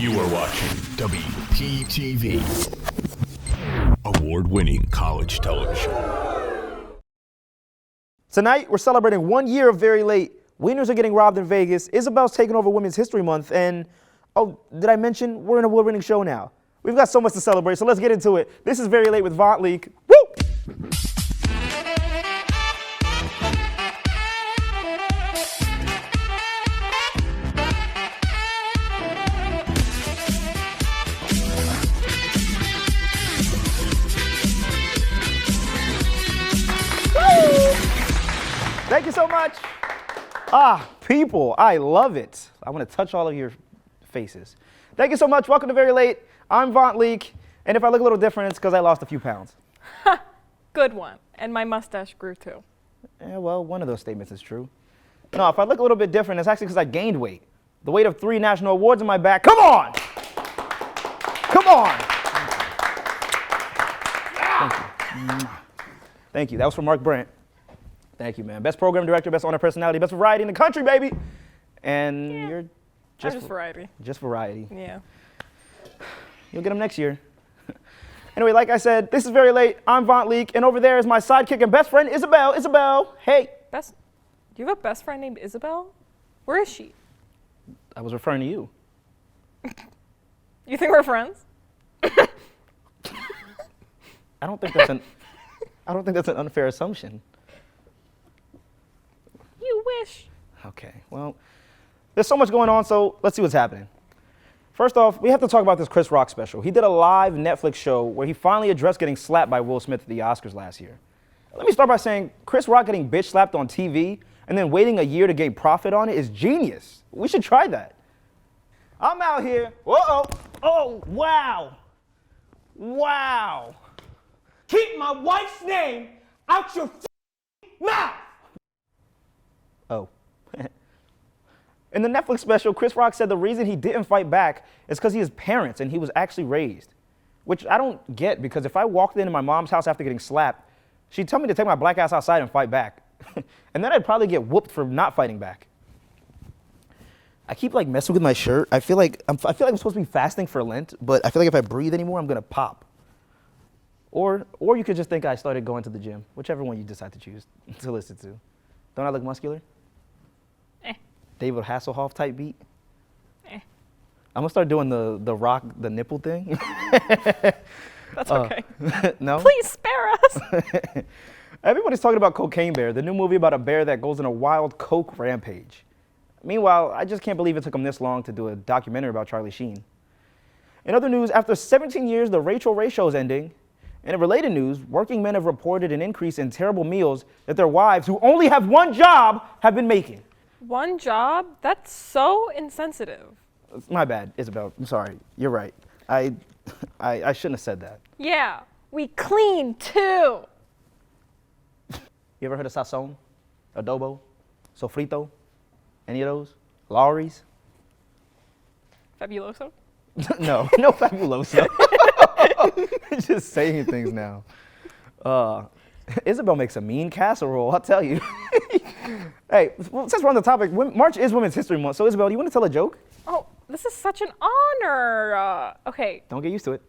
You are watching WPTV, award-winning college television. Tonight, we're celebrating 1 year of Very Late. Wieners are getting robbed in Vegas. Isabel's taking over Women's History Month. And, oh, did I mention we're an award-winning show now? We've got so much to celebrate, so let's get into it. This is Very Late with Vont Leak. Woo! Thank you so much. People, I love it. I want to touch all of your faces. Thank you so much. Welcome to Very Late. I'm Vont Leak, and if I look a little different, it's because I lost a few pounds. Good one. And my mustache grew too. Yeah, well, one of those statements is true. No, if I look a little bit different, it's actually because I gained weight. The weight of 3 national awards on my back. Come on! Come on! Thank you. Thank you. That was from Mark Brandt. Thank you, man. Best program director, best honor personality, best variety in the country, baby. And you're just variety. Just variety. Yeah. You'll get them next year. Anyway, like I said, this is Very Late. I'm Vont Leak, and over there is my sidekick and best friend, Isabel. Isabel, hey. Do you have a best friend named Isabel? Where is she? I was referring to you. You think we're friends? I don't think that's an unfair assumption. You wish. Okay, well, there's so much going on, so let's see what's happening. First off, we have to talk about this Chris Rock special. He did a live Netflix show where he finally addressed getting slapped by Will Smith at the Oscars last year. Let me start by saying Chris Rock getting bitch slapped on TV and then waiting a year to gain profit on it is genius. We should try that. I'm out here. Uh-oh. Oh, wow. Wow. Keep my wife's name out your mouth! Oh. In the Netflix special, Chris Rock said the reason he didn't fight back is because he has parents and he was actually raised. Which I don't get, because if I walked into my mom's house after getting slapped, she'd tell me to take my black ass outside and fight back. And then I'd probably get whooped for not fighting back. I keep like messing with my shirt. I feel like I'm supposed to be fasting for Lent, but I feel like if I breathe anymore, I'm gonna pop. Or you could just think I started going to the gym, whichever one you decide to choose to listen to. Don't I look muscular? David Hasselhoff type beat? I'm gonna start doing the rock, the nipple thing. That's okay. No? Please spare us. Everybody's talking about Cocaine Bear, the new movie about a bear that goes on a wild coke rampage. Meanwhile, I just can't believe it took him this long to do a documentary about Charlie Sheen. In other news, after 17 years, the Rachel Ray show is ending. And in related news, working men have reported an increase in terrible meals that their wives, who only have one job, have been making. One job? That's so insensitive. My bad, Isabel. I'm sorry. You're right. I shouldn't have said that. Yeah, we clean too. You ever heard of sazon, adobo, sofrito? Any of those? Lawry's? Fabuloso? No fabuloso. Just saying things now. Isabel makes a mean casserole, I'll tell you. Hey, since we're on the topic, March is Women's History Month, so Isabel, do you want to tell a joke? Oh, this is such an honor. Okay. Don't get used to it.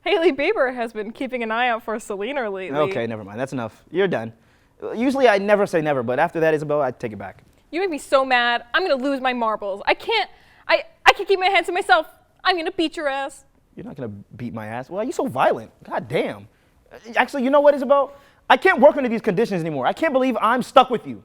Hailey Bieber has been keeping an eye out for Selena lately. Okay, never mind. That's enough. You're done. Usually I never say never, but after that, Isabel, I take it back. You make me so mad. I'm gonna lose my marbles. I can't keep my hands to myself. I'm gonna beat your ass. You're not gonna beat my ass. Why are you so violent? God damn. Actually, you know what, Isabel? I can't work under these conditions anymore. I can't believe I'm stuck with you.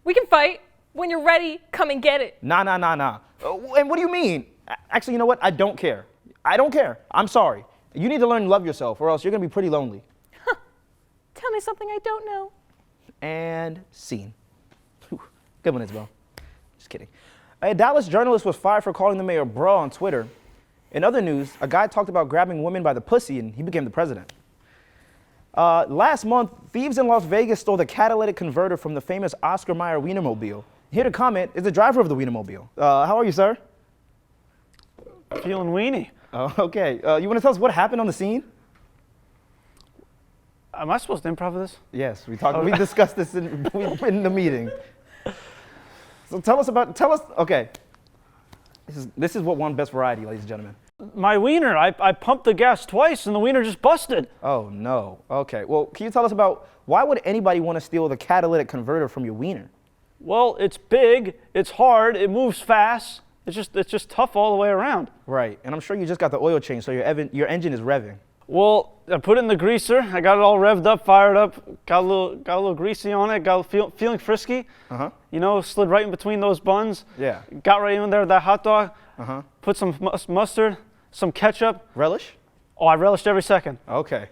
We can fight. When you're ready, come and get it. Nah. And what do you mean? Actually, you know what? I don't care. I don't care. I'm sorry. You need to learn to love yourself, or else you're gonna be pretty lonely. Huh. Tell me something I don't know. And scene. Whew. Good one, Isabel. Just kidding. A Dallas journalist was fired for calling the mayor bro on Twitter. In other news, a guy talked about grabbing women by the pussy and he became the president. Last month, thieves in Las Vegas stole the catalytic converter from the famous Oscar Mayer Wienermobile. Here to comment is the driver of the Wienermobile. How are you, sir? Feeling weenie. Oh, okay. You want to tell us what happened on the scene? Am I supposed to improv this? Yes, we discussed this in the meeting. So tell us, okay. This is what won Best Variety, ladies and gentlemen. My wiener, I pumped the gas twice and the wiener just busted. Oh, no. Okay. Well, can you tell us about why would anybody want to steal the catalytic converter from your wiener? Well, it's big, it's hard, it moves fast. It's just tough all the way around. Right. And I'm sure you just got the oil change, so your engine is revving. Well, I put it in the greaser. I got it all revved up, fired up. Got a little greasy on it. Feeling frisky. You know, slid right in between those buns. Yeah. Got right in there with that hot dog. Put some mustard, some ketchup. Relish? Oh, I relished every second. Okay.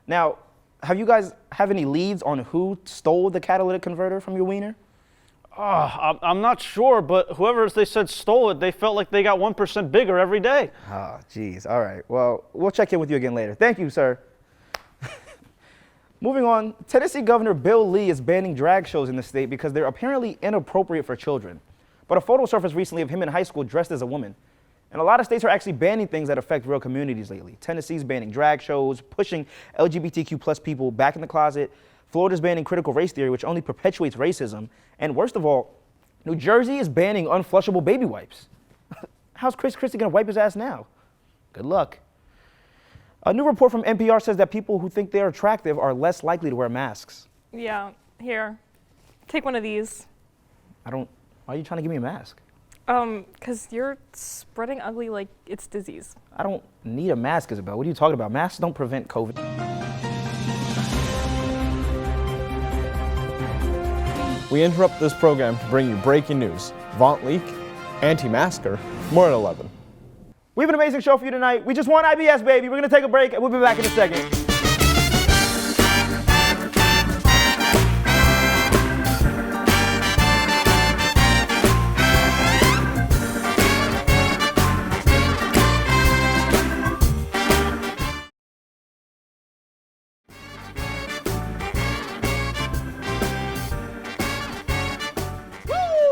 Now, have you guys have any leads on who stole the catalytic converter from your wiener? I'm not sure, but whoever they said stole it, they felt like they got 1% bigger every day. Oh, geez. All right. Well, we'll check in with you again later. Thank you, sir. Moving on, Tennessee Governor Bill Lee is banning drag shows in the state because they're apparently inappropriate for children. But a photo surfaced recently of him in high school dressed as a woman. And a lot of states are actually banning things that affect real communities lately. Tennessee's banning drag shows, pushing LGBTQ plus people back in the closet. Florida's banning critical race theory, which only perpetuates racism. And worst of all, New Jersey is banning unflushable baby wipes. How's Chris Christie gonna wipe his ass now? Good luck. A new report from NPR says that people who think they're attractive are less likely to wear masks. Yeah, here. Take one of these. Why are you trying to give me a mask? 'Cause you're spreading ugly like it's disease. I don't need a mask, Isabel. What are you talking about? Masks don't prevent COVID. We interrupt this program to bring you breaking news. Vont Leak, anti-masker, more at 11. We have an amazing show for you tonight. We just won IBS, baby. We're going to take a break, and we'll be back in a second.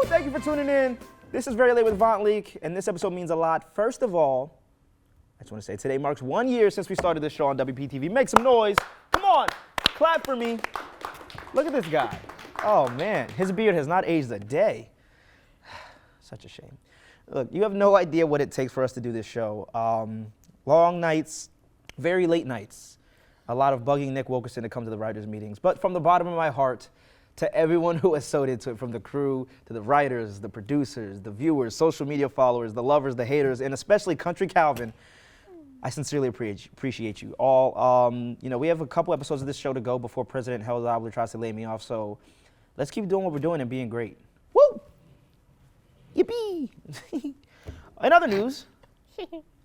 Thank you for tuning in. This is Very Late with Vont Leak, and this episode means a lot. First of all, I just want to say today marks 1 year since we started this show on WPTV. Make some noise. Come on, clap for me. Look at this guy. Oh man, his beard has not aged a day. Such a shame. Look, you have no idea what it takes for us to do this show. Long nights, very late nights. A lot of bugging Nick Wilkerson to come to the writers' meetings. But from the bottom of my heart, to everyone who has sewed into it, from the crew to the writers, the producers, the viewers, social media followers, the lovers, the haters, and especially Country Calvin, I sincerely appreciate you all. You know, we have a couple episodes of this show to go before President Hell tries to lay me off, so let's keep doing what we're doing and being great. Woo! Yippee! In other news,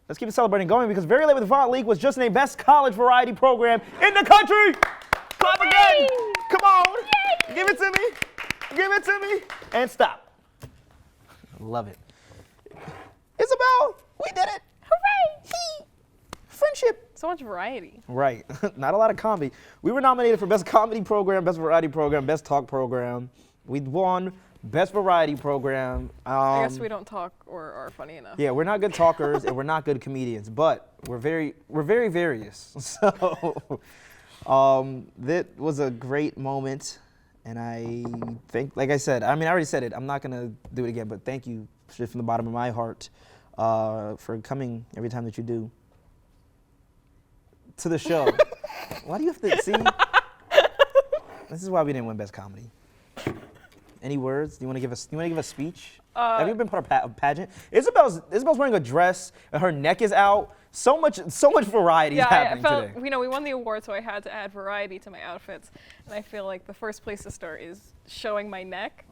let's keep it celebrating going because Very Late with Vont Leak was just named Best College Variety Program in the country! Clap again! Come on! Yay! Give it to me! Give it to me! And stop. Love it. Isabel, we did it! Hooray! Friendship. So much variety. Right. Not a lot of comedy. We were nominated for Best Comedy Program, Best Variety Program, Best Talk Program. We won Best Variety Program. I guess we don't talk or are funny enough. Yeah, we're not good talkers and we're not good comedians, but we're very various. So that was a great moment, and I think, like I said, I already said it. I'm not gonna do it again, but thank you from the bottom of my heart for coming every time that you do to the show. Why do you have to see? This is why we didn't win Best Comedy. Any words? Do you want to give a speech? Have you been part of a pageant? Isabel's wearing a dress and her neck is out. So much variety is happening today. You know, we won the award, so I had to add variety to my outfits, and I feel like the first place to start is showing my neck.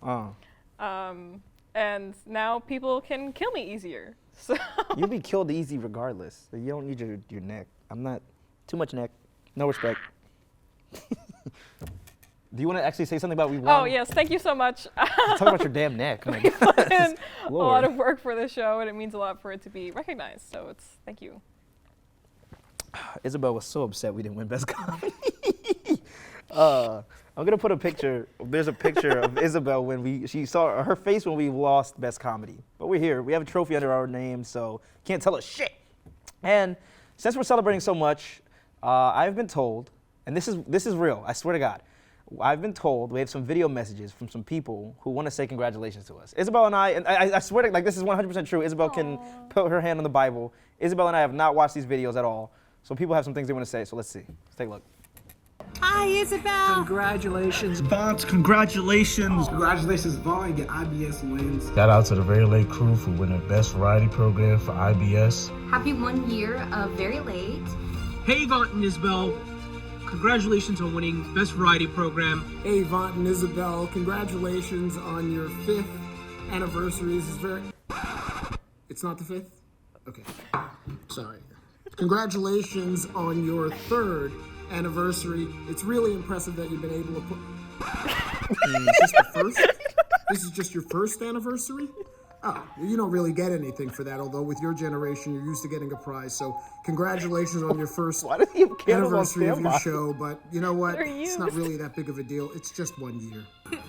And now people can kill me easier. So You'll be killed easy regardless. You don't need your neck. I'm not too much neck. No respect. Do you want to actually say something about we won? Oh yes, thank you so much. Talk about your damn neck. Oh my We God. put in a Lord. lot of work for the show, and it means a lot for it to be recognized. So thank you. Isabel was so upset we didn't win Best Comedy. I'm gonna put a picture. There's a picture of Isabel when she saw her face when we lost Best Comedy. But we're here. We have a trophy under our name, so can't tell us shit. And since we're celebrating so much, I've been told, and this is real. I swear to God. I've been told we have some video messages from some people who want to say congratulations to us. Isabel and I swear to, like, this is 100% true. Isabel can put her hand on the Bible. Isabel and I have not watched these videos at all. So people have some things they want to say, so let's see. Let's take a look. Hi, Isabel. Congratulations, Vont. Congratulations. Congratulations, Vont. Your IBS wins. Shout out to the Very Late crew for winning Best Variety Program for IBS. Happy 1 year of Very Late. Hey, Vont and Isabel. Congratulations on winning Best Variety Program. Hey, Vont and Isabel. Congratulations on your 5th anniversary. This is very... It's not the 5th? Okay. Sorry. Congratulations on your 3rd anniversary. It's really impressive that you've been able to put... Is this the first? This is just your 1st anniversary? Oh, you don't really get anything for that, although with your generation, you're used to getting a prize. So congratulations on your 1st anniversary of your show. But you know what? It's not really that big of a deal. It's just 1 year.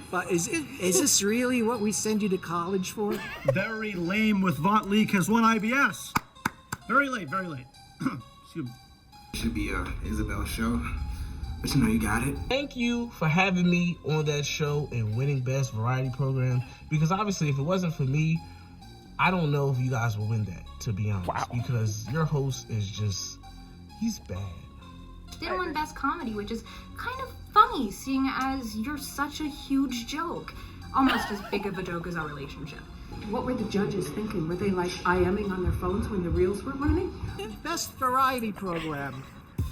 But is this really what we send you to college for? Very Lame with Vont Leak has won IBS. Very late, very late. Excuse me. Should be Isabel's show. But you know you got it. Thank you for having me on that show and winning Best Variety Program. Because obviously, if it wasn't for me, I don't know if you guys will win that, to be honest. Wow. Because your host is just, he's bad. They won Best Comedy, which is kind of funny, seeing as you're such a huge joke. Almost as big of a joke as our relationship. What were the judges thinking? Were they like IMing on their phones when the reels were running? Best Variety Program,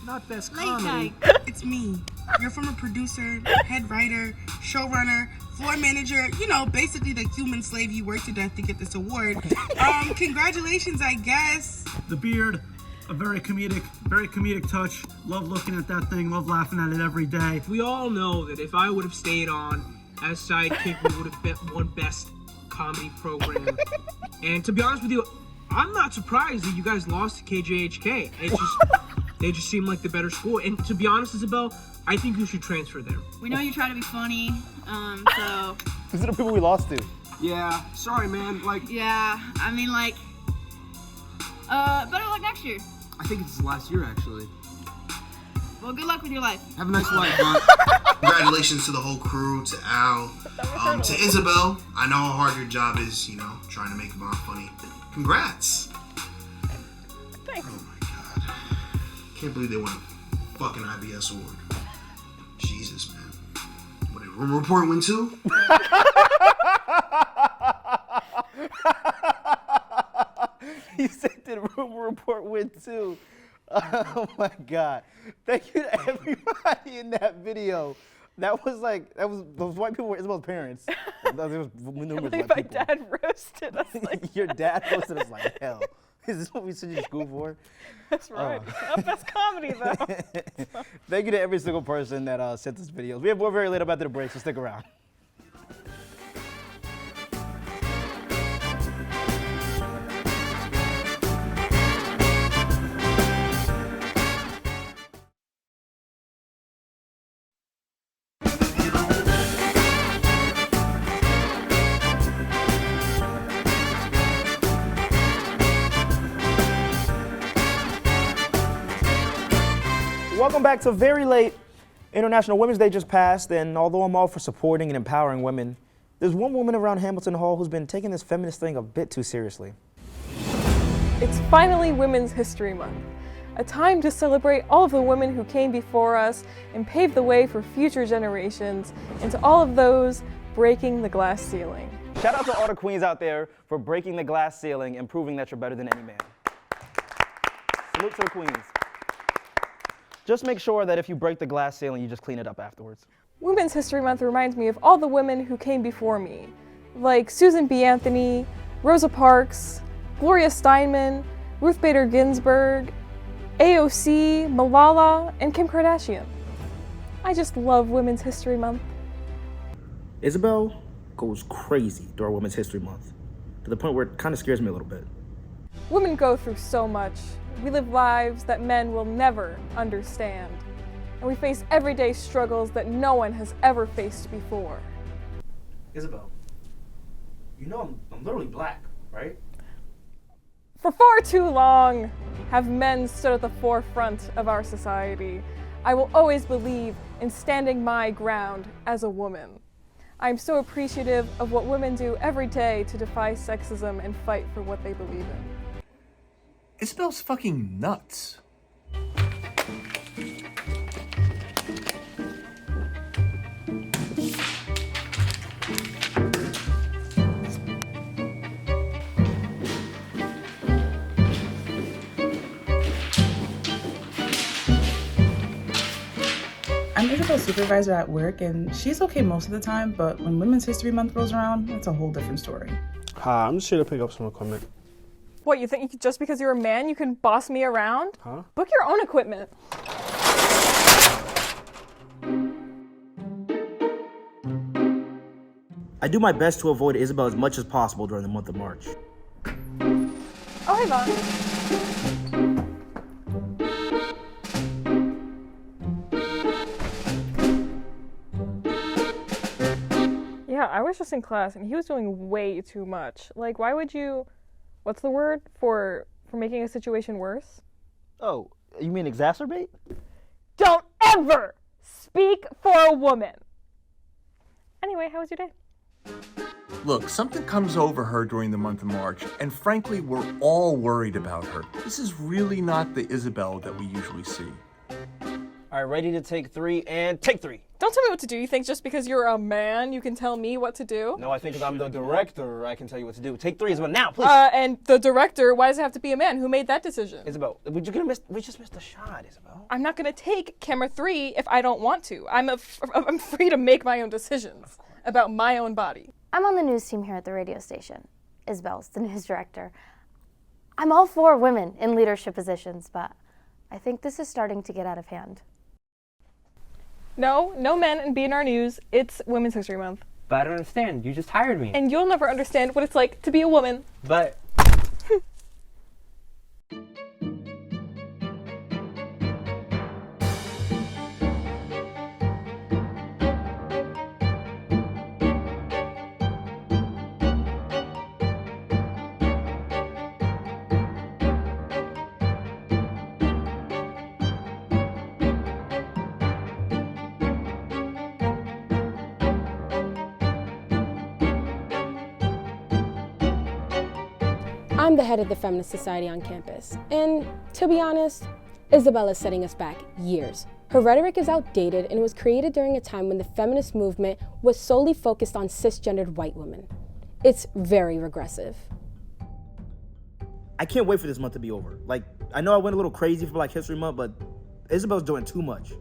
not Best Comedy. It's me, your former producer, head writer, showrunner, floor manager, you know, basically the human slave you worked to death to get this award. Congratulations, I guess. The beard, a very comedic touch. Love looking at that thing, love laughing at it every day. We all know that if I would have stayed on as sidekick, we would have won Best Comedy Program. And to be honest with you, I'm not surprised that you guys lost to KJHK. They just seem like the better school. And to be honest, Isabel, I think you should transfer there. We know you try to be funny, so... These are the people we lost to. Yeah, sorry, man. Yeah, I mean, better luck next year. I think it's last year, actually. Well, good luck with your life. Have a nice life, Vont. Congratulations to the whole crew, to Al, to Isabel. I know how hard your job is, you know, trying to make Vont funny. Congrats. Thanks. Oh my God. Can't believe they won a fucking IBS award. Jesus, man. What did Rumor Report win too? He said, did Rumor Report win too? Oh my God. Thank you to everybody in that video. Those white people were Isabel's parents. There was numerous white My people. dad roasted us like Your dad roasted us like hell. Is this what we sent you to school for? that's right. Not Best Comedy though. Thank you to every single person that sent us videos. We have more Very Late up after the break, so stick around. Welcome back to Very Late. International Women's Day just passed, and although I'm all for supporting and empowering women, there's one woman around Hamilton Hall who's been taking this feminist thing a bit too seriously. It's finally Women's History Month, a time to celebrate all of the women who came before us and paved the way for future generations, and to all of those breaking the glass ceiling. Shout out to all the queens out there for breaking the glass ceiling and proving that you're better than any man. Salute to the queens. Just make sure that if you break the glass ceiling, you just clean it up afterwards. Women's History Month reminds me of all the women who came before me, like Susan B. Anthony, Rosa Parks, Gloria Steinem, Ruth Bader Ginsburg, AOC, Malala, and Kim Kardashian. I just love Women's History Month. Isabel goes crazy during Women's History Month, to the point where it kind of scares me a little bit. Women go through so much. We live lives that men will never understand. And we face everyday struggles that no one has ever faced before. Isabel, you know I'm literally black, right? For far too long have men stood at the forefront of our society. I will always believe in standing my ground as a woman. I'm so appreciative of what women do every day to defy sexism and fight for what they believe in. Isabel's fucking nuts. I'm Isabel's supervisor at work, and she's okay most of the time, but when Women's History Month rolls around, it's a whole different story. Hi, I'm just here to pick up some equipment. What, you think just because you're a man you can boss me around? Huh? Book your own equipment. I do my best to avoid Isabel as much as possible during the month of March. Oh, hey, Vaughn. Yeah, I was just in class and he was doing way too much. Like, why would you, what's the word for making a situation worse? Oh, you mean exacerbate? Don't ever speak for a woman. Anyway, how was your day? Look, something comes over her during the month of March, and frankly, we're all worried about her. This is really not the Isabel that we usually see. All right, ready to take 3 and take 3. Don't tell me what to do. You think just because you're a man, you can tell me what to do? No, I think if I'm the director, I can tell you what to do. Take 3, Isabel, now, please. And the director, why does it have to be a man? Who made that decision? Isabel, we just missed the shot, Isabel. I'm not gonna take camera 3 if I don't want to. I'm free to make my own decisions about my own body. I'm on the news team here at the radio station. Isabel's the news director. I'm all for women in leadership positions, but I think this is starting to get out of hand. No men in BNR News. It's Women's History Month. But I don't understand. You just hired me. And you'll never understand what it's like to be a woman. But... I'm the head of the Feminist Society on campus, and to be honest, Isabel is setting us back years. Her rhetoric is outdated and was created during a time when the feminist movement was solely focused on cisgendered white women. It's very regressive. I can't wait for this month to be over. Like, I know I went a little crazy for Black History Month, but Isabel's doing too much.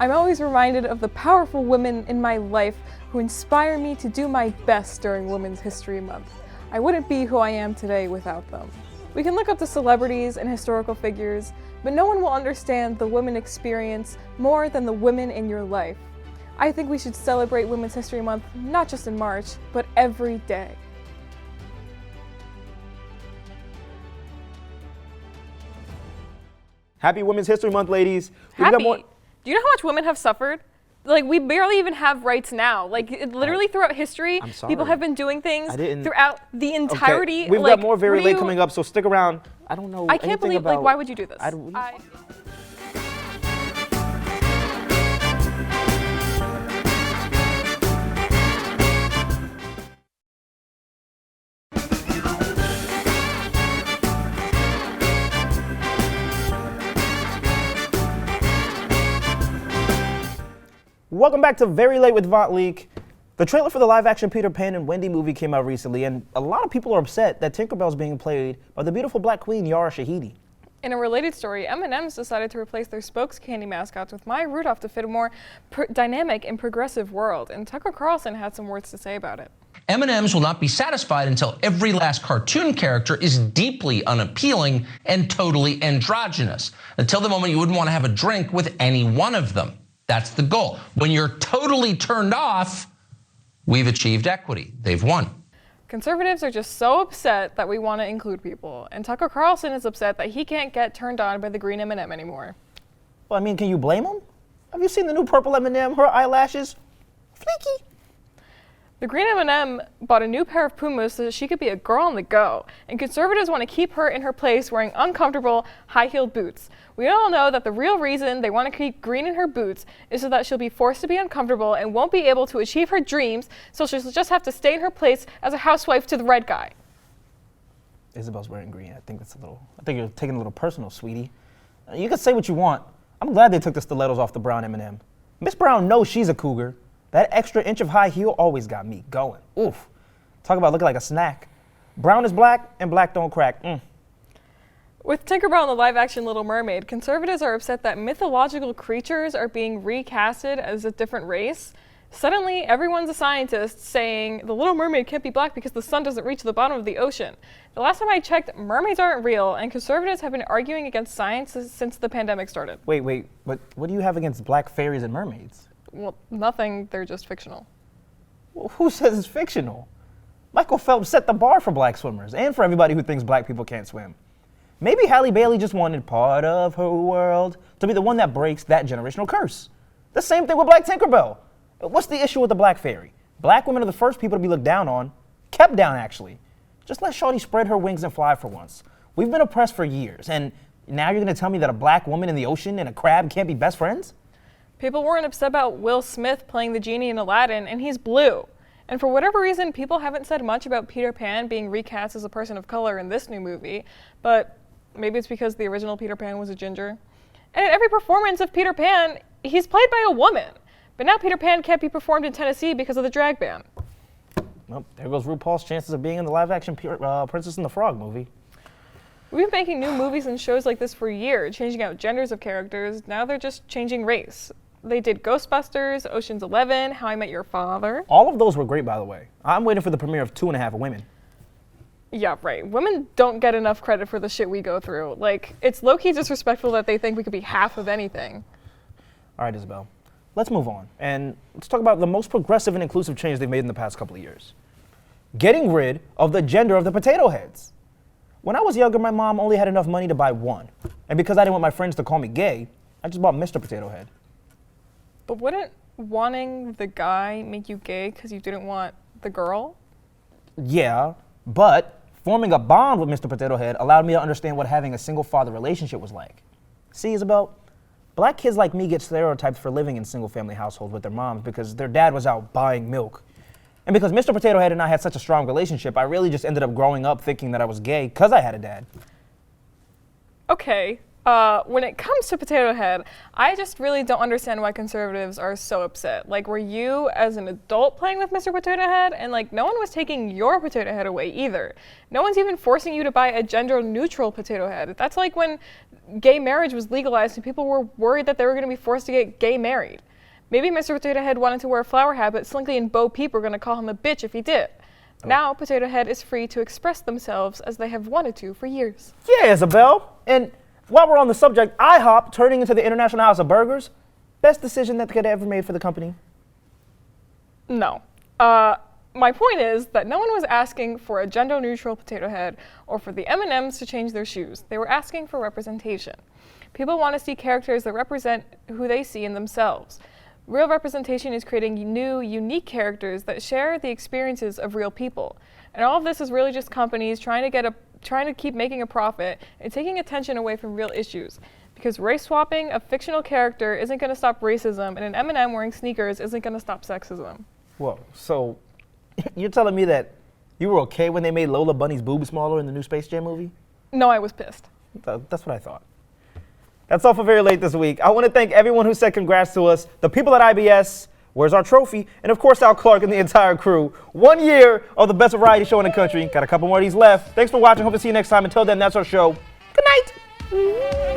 I'm always reminded of the powerful women in my life who inspire me to do my best during Women's History Month. I wouldn't be who I am today without them. We can look up to celebrities and historical figures, but no one will understand the women experience more than the women in your life. I think we should celebrate Women's History Month not just in March, but every day. Happy Women's History Month, ladies. Happy? Do you know how much women have suffered? Like, we barely even have rights now. Like, literally throughout history, people have been doing things throughout the entirety. Okay. We've got more Very Late coming up, so stick around. I don't know. I can't believe, like, why would you do this? Welcome back to Very Late with Vont Leak. The trailer for the live-action Peter Pan and Wendy movie came out recently, and a lot of people are upset that Tinkerbell's being played by the beautiful black queen, Yara Shahidi. In a related story, M&M's decided to replace their spokes candy mascots with Maya Rudolph to fit a more dynamic and progressive world, and Tucker Carlson had some words to say about it. M&M's will not be satisfied until every last cartoon character is deeply unappealing and totally androgynous, until the moment you wouldn't want to have a drink with any one of them. That's the goal. When you're totally turned off, we've achieved equity. They've won. Conservatives are just so upset that we want to include people, and Tucker Carlson is upset that he can't get turned on by the green M&M anymore. Well, I mean, can you blame him? Have you seen the new purple M&M? Her eyelashes, fleeky. The green M&M bought a new pair of Pumas so that she could be a girl on the go, and conservatives want to keep her in her place wearing uncomfortable, high-heeled boots. We all know that the real reason they want to keep green in her boots is so that she'll be forced to be uncomfortable and won't be able to achieve her dreams, so she'll just have to stay in her place as a housewife to the red guy. Isabel's wearing green. I think you're taking a little personal, sweetie. You can say what you want. I'm glad they took the stilettos off the brown M&M. Miss Brown knows she's a cougar. That extra inch of high heel always got me going. Oof. Talk about looking like a snack. Brown is black, and black don't crack. With Tinkerbell and the live-action Little Mermaid, conservatives are upset that mythological creatures are being recasted as a different race. Suddenly, everyone's a scientist saying the Little Mermaid can't be black because the sun doesn't reach the bottom of the ocean. The last time I checked, mermaids aren't real, and conservatives have been arguing against science since the pandemic started. Wait, but what do you have against black fairies and mermaids? Well, nothing, they're just fictional. Well, who says it's fictional? Michael Phelps set the bar for black swimmers and for everybody who thinks black people can't swim. Maybe Halle Bailey just wanted part of her world to be the one that breaks that generational curse. The same thing with Black Tinkerbell. What's the issue with the black fairy? Black women are the first people to be looked down on. Kept down, actually. Just let Shawty spread her wings and fly for once. We've been oppressed for years, and now you're gonna tell me that a black woman in the ocean and a crab can't be best friends? People weren't upset about Will Smith playing the genie in Aladdin, and he's blue. And for whatever reason, people haven't said much about Peter Pan being recast as a person of color in this new movie, but maybe it's because the original Peter Pan was a ginger. And in every performance of Peter Pan, he's played by a woman. But now Peter Pan can't be performed in Tennessee because of the drag ban. Well, there goes RuPaul's chances of being in the live-action Princess and the Frog movie. We've been making new movies and shows like this for years, changing out genders of characters. Now they're just changing race. They did Ghostbusters, Ocean's 11, How I Met Your Father. All of those were great, by the way. I'm waiting for the premiere of 2.5 Women. Yeah, right. Women don't get enough credit for the shit we go through. Like, it's low-key disrespectful that they think we could be half of anything. All right, Isabel. Let's move on, and let's talk about the most progressive and inclusive change they've made in the past couple of years. Getting rid of the gender of the potato heads. When I was younger, my mom only had enough money to buy one. And because I didn't want my friends to call me gay, I just bought Mr. Potato Head. But wouldn't wanting the guy make you gay because you didn't want the girl? Yeah, but forming a bond with Mr. Potato Head allowed me to understand what having a single-father relationship was like. See, Isabel? Black kids like me get stereotyped for living in single-family households with their moms because their dad was out buying milk. And because Mr. Potato Head and I had such a strong relationship, I really just ended up growing up thinking that I was gay because I had a dad. Okay, when it comes to Potato Head, I just really don't understand why conservatives are so upset. Like, were you as an adult playing with Mr. Potato Head? And like, no one was taking your potato head away either. No one's even forcing you to buy a gender-neutral potato head. That's like when gay marriage was legalized and people were worried that they were gonna be forced to get gay married. Maybe Mr. Potato Head wanted to wear a flower hat, but Slinky and Bo Peep were gonna call him a bitch if he did. Oh. Now, Potato Head is free to express themselves as they have wanted to for years. Yeah, Isabel. And while we're on the subject, IHOP turning into the International House of Burgers, best decision that they could have ever made for the company? No. My point is that no one was asking for a gender-neutral potato head or for the M&Ms to change their shoes. They were asking for representation. People want to see characters that represent who they see in themselves. Real representation is creating new, unique characters that share the experiences of real people. And all of this is really just companies trying to keep making a profit and taking attention away from real issues. Because race swapping a fictional character isn't going to stop racism, and an M&M wearing sneakers isn't going to stop sexism. Whoa, so you're telling me that you were okay when they made Lola Bunny's boobs smaller in the new Space Jam movie? No, I was pissed. That's what I thought. That's all for Very Late this week. I want to thank everyone who said congrats to us, the people at IBS, Where's Our Trophy, and of course Al Clark and the entire crew. 1 year of the best variety show in the country. Got a couple more of these left. Thanks for watching. Hope to see you next time. Until then, that's our show. Good night.